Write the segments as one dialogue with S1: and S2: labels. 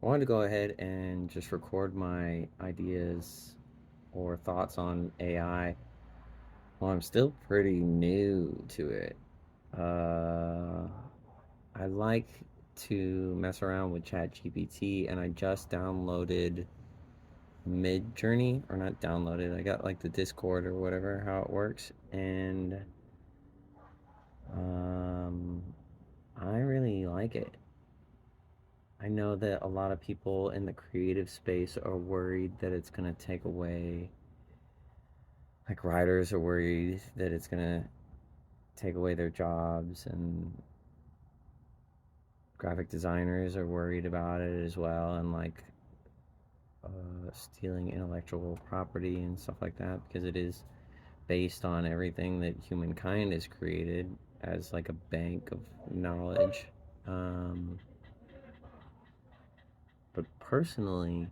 S1: I wanted to go ahead and just record my ideas or thoughts on AI. Well, I'm still pretty new to it. Uh, I like to mess around with ChatGPT, and I just downloaded Midjourney, or not downloaded. I got like the Discord or whatever, how it works, and um, I really like it. I know that a lot of people in the creative space are worried that it's going to take away, like writers are worried that it's going to take away their jobs, and graphic designers are worried about it as well, and like stealing intellectual property and stuff like that because it is based on everything that humankind has created as like a bank of knowledge. Um, but personally,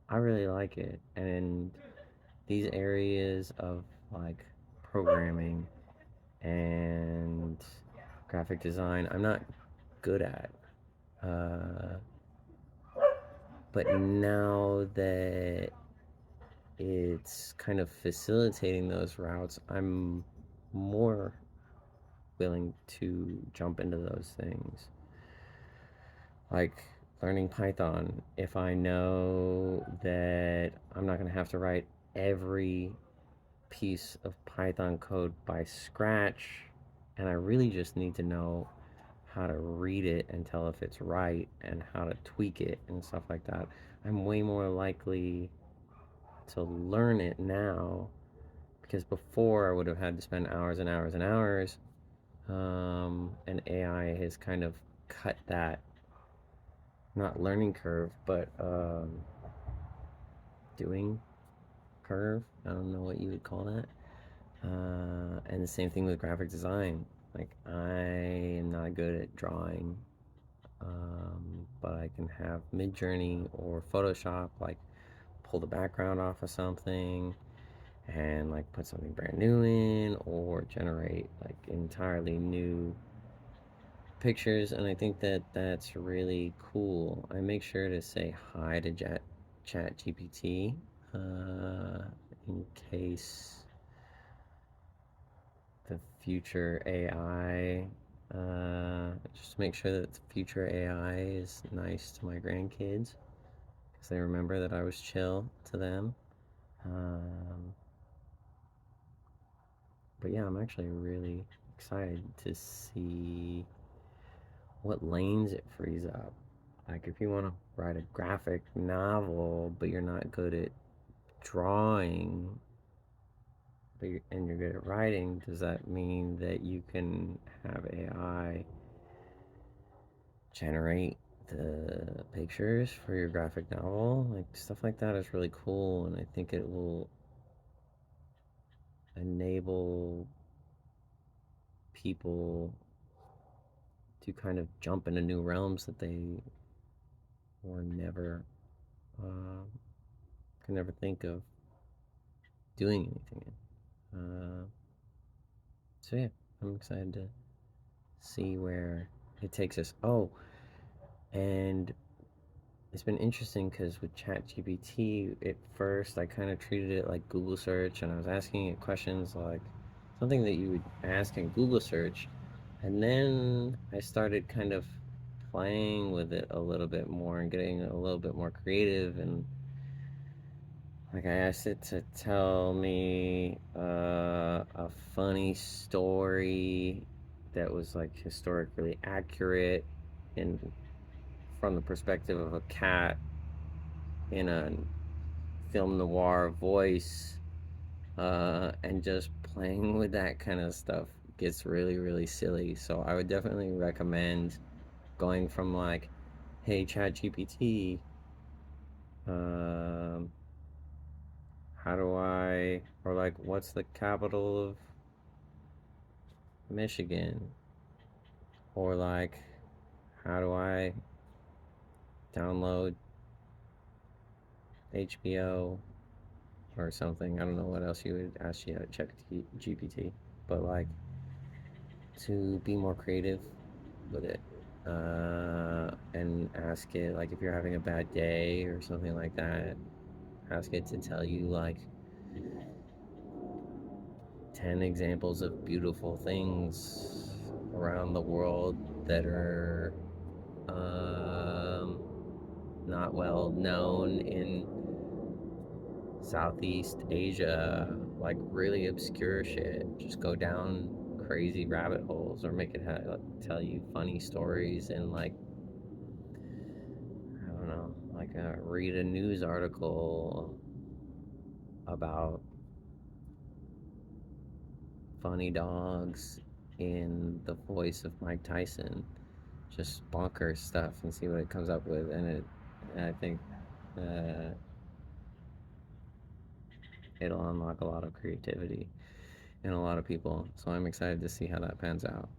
S1: I really like it, and these areas of like programming and graphic design I'm not good at. Uh, but now that it's kind of facilitating those routes, I'm more willing to jump into those things. Like learning Python, if I know that I'm not going to have to write every piece of Python code by scratch, and I really just need to know how to read it and tell if it's right and how to tweak it and stuff like that. I'm way more likely to learn it now because before I would have had to spend hours and hours and hours, and AI has kind of cut that, not learning curve, but doing curve. I don't know what you would call that. And the same thing with graphic design. Like, I am not good at drawing, but I can have Midjourney or Photoshop, like, pull the background off of something and, like, put something brand new in or generate, like, entirely new pictures. And I think that that's really cool. I make sure to say hi to Chat GPT uh, in case the future AI. Just to make sure that the future AI is nice to my grandkids because they remember that I was chill to them. Um, but yeah, I'm actually really excited to see what lanes it frees up. Like, if you want to write a graphic novel, but you're not good at drawing, and you're good at writing, does that mean that you can have AI generate the pictures for your graphic novel? Like, stuff like that is really cool, and I think it will enable people to kind of jump into new realms that they were never uh, could never think of doing anything in. So yeah, I'm excited to see where it takes us. Oh, and it's been interesting because with ChatGPT, at first I kind of treated it like Google search, and I was asking it questions like something that you would ask in Google search, and then I started kind of playing with it a little bit more and getting a little bit more creative. And like, I asked it to tell me a funny story that was like historically accurate in from the perspective of a cat in a film noir voice, and just playing with that kind of stuff gets really, really silly. So I would definitely recommend going from like, hey, ChatGPT, um, how do I, or like, what's the capital of Michigan? Or like, how do I download HBO or something? I don't know what else you would ask you to check GPT, but like, to be more creative with it. and ask it, like, if you're having a bad day or something like that, ask it to tell you, like, 10 examples of beautiful things around the world that are um, not well known in Southeast Asia, like really obscure shit. Just go down crazy rabbit holes or make it tell you funny stories and, like, I don't know, like, read a news article about funny dogs in the voice of Mike Tyson. Just bonkers stuff and see what it comes up with. And I think uh, it'll unlock a lot of creativity in a lot of people. So I'm excited to see how that pans out.